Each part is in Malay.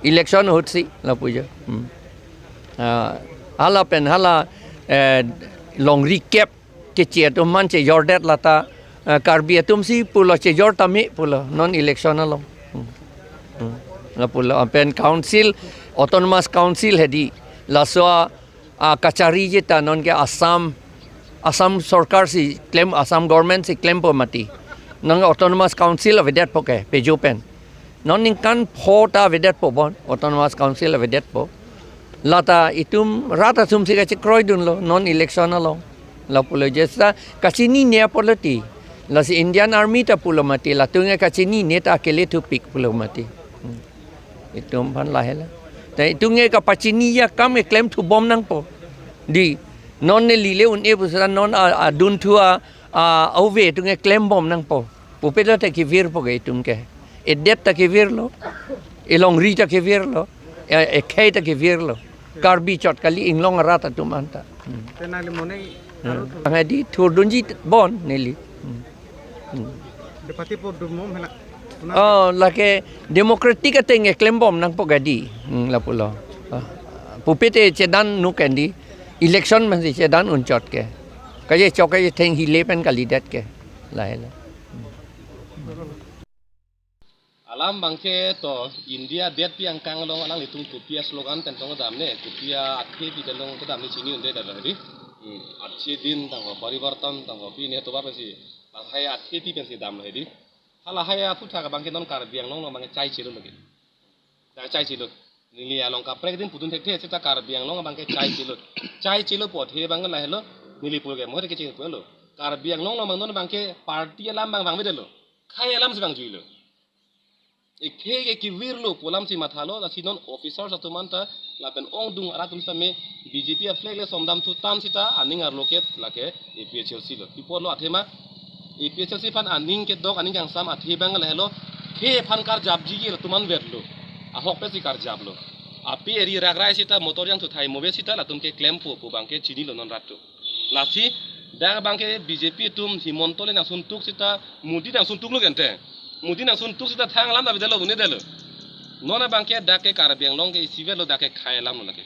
election hot si la puja hala pen hala long recap ke che to man che jordet lata karbi atum si pulo che jor tami pulo non election along la pulo pen council autonomous council hedi la so kachari je ta non ke Assam sarkar si claim Assam government si claim po mati nang autonomous council vedet poke pejo pen non kan phota vedet po bon autonomous council vedet po lata itum rata sum si kache kroy dun lo non election lo la pulo jesa kachini ne politi la si Indian army ta pulo mati la tunga kachini ne ta akele tu pik pulo mati itum pan la hela ta itunge ka pachini ya kam claim tu bom nang po di non ne lile un e busra non adun thua ove tunge claim bom nang po pupeda ta ki vir po ge tum ke edet ta ki vir lo elong ri ta ki vir lo e khai ta ki vir lo karbi chot kali inglong rata tum anta tenali mone ngadi thurdunji bon neli depati po dumom hela lake democratic ateng claim bom nang po gadi la pulo pupete chedan nu kendi election man si chedan unchot ke kaje chokai theng hi lepen kandidat ke laila alam bangke to India det pi angkang long alang litung kupia slogan tentang dam ne kupia akhi di tentang to dam ni sini unde da hari अच्छे दिन तंग परिवर्तन तंग पि ने तो बापे si hai akhi ti pen si dam hari hala hai atu tha ka bangke non kar biang long bangke chai chilo lagi da chai chilo nili along ka prek din pudun thek the ta kar biang long bangke chai chilo po the bang la helo nili pul ke mo ke chi ko lo kar biang long bang non bangke party alam bang bang bedelo khai alam si bang juilo ikhe ki virlo polam si mathalo la sinon officer sa tumanta la pen ong dung aratum sa me BJP a flag le somdam tu tam sita aning ar loket lake APHLC lo pipolo athema APHLC fan aning ke dok aning yang sam athi bang la helo khe fan kar jabji ki tuman verlo a hok pe si kar jablo api eri ragrai sita motor yang tu thai mobe sita la tumke claim po bangke chini lo non ratu lasi da bangke BJP tum himonto le na suntuk sita mudi na suntuk lo gente mudi na sun tuk sita thang lam da bidelo bune delo nona bangke dake kar biang long ke sivel lo dake khai lam no lake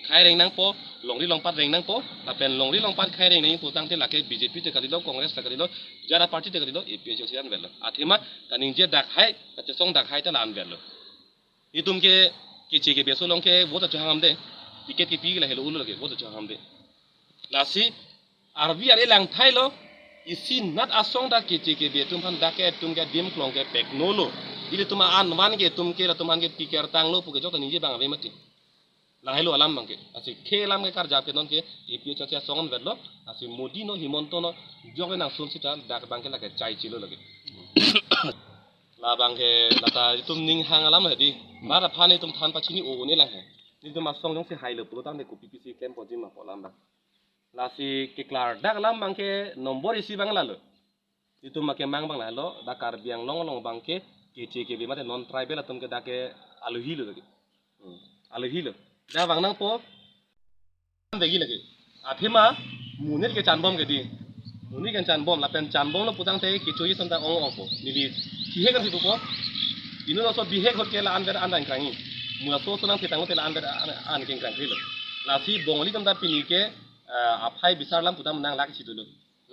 khai reng nang po longri longpat reng nang po la pen longri longpat khai reng nang po tang te lake BJP te kalilo congress te kalilo jara party te kalilo APHLC an velo athima kaning je dak hai ka che song dak hai ta lan velo itum ke che ke beso long ke vote cha ham de ticket ki pi la helo ulo lake vote cha ham de lasi arvi are lang thai lo isi nat asong da ke be tum han da ke tum ke dim klong ke teknolo ile tum an wan ke tum ke tum ke pikir tang lo pu ke jok ni je bang ave mati la helo alam bang ke asi khelam ke kar jap ke non ke APHLC songan vedlo asi modi no himonto no jok na sun sita dak bang ke la ke chai chilo lagi la bang ke la ta tum ning hang alam hedi mara phane tum than pa chini o ne la he ni tum asong jong se hai lo pu tang de ku PPC camp po jim ma po lam bang lasi kiklar dak lam bangke nombor isi bang lalu itu make mang bang lalu dakar biang long long bangke ke be mate non tribal atum ke dake aluhi lo lagi aluhi lo da bang nang po degi lagi athima munit ke chan bom ke di muni kan chan bom la pen chan bom lo putang te ke choi son ta ong po nili hihe kan situ po inu lo so bihe khot ke la ander andan krangi mula so sonang ke tango te la ander an ke krangi lo lasi bongoli tam da pini ke apai besar lam putam nang lak situ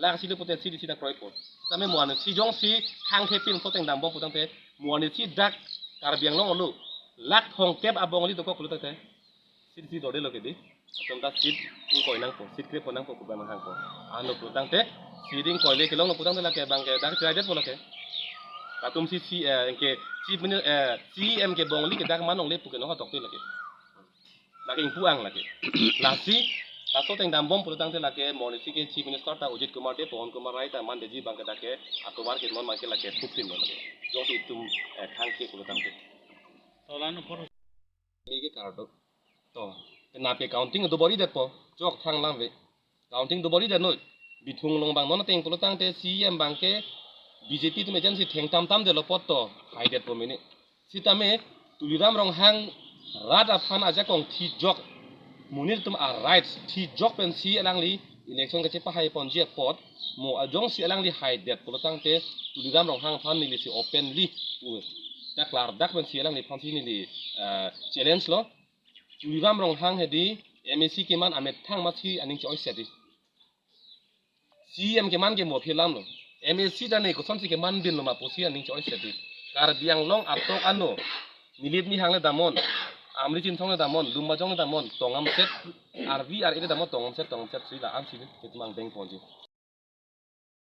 lak situ putet sidi sida kroy pot tame muan si jong si khang the pin soteng dam bom putam te muan si dak kar biang long lu lak thong kep abong li to ko kluta te sidi dode lo ke di atom da sid in koy nang po sid kre po nang po ku bang hang po anu putang te siding koy le ke long putang te la ke bang ke dak chai det po la ke atum si ke si men CM ke bong li ke dak manong le pu ke no ha tok te la ke la ke puang la ke la si Taso teng dam bom putang te lake monisi ke chief minister ta Ujit Kumar de Pawan Kumar Rai ta man deji bang ke dake atobar ke non make lake pupin no lake jo ti tum khang ke putang te tolan por mi ke kardo to na pe counting do bori de po jok thang lam ve counting do bori de no bithung long bang non teng putang te CM bang ke BJP tu agency theng tam tam de lo pot to hai det po mini sitame tuliram rong hang rada phan aja kong thi jok munir tum a rights thi jok pen si alang li election ka che pa hai pon je pot mo ajong si alang li hai det polotang te tuliram rong hang phan ni li si open li jak lar dak ben sielang ni phansi ni di challenge lo tuibam rong hang hedi MSC keman amet thang ma si aning choi seti CM keman ke mo philam lo MSC jane ko son si keman bin lo ma posi aning choi seti kar biang long atok ano nilip ni hang le damon amri chin thong le damon lumba jong le damon tongam set RV RE le damon tongam set si la am si ke mang beng ponji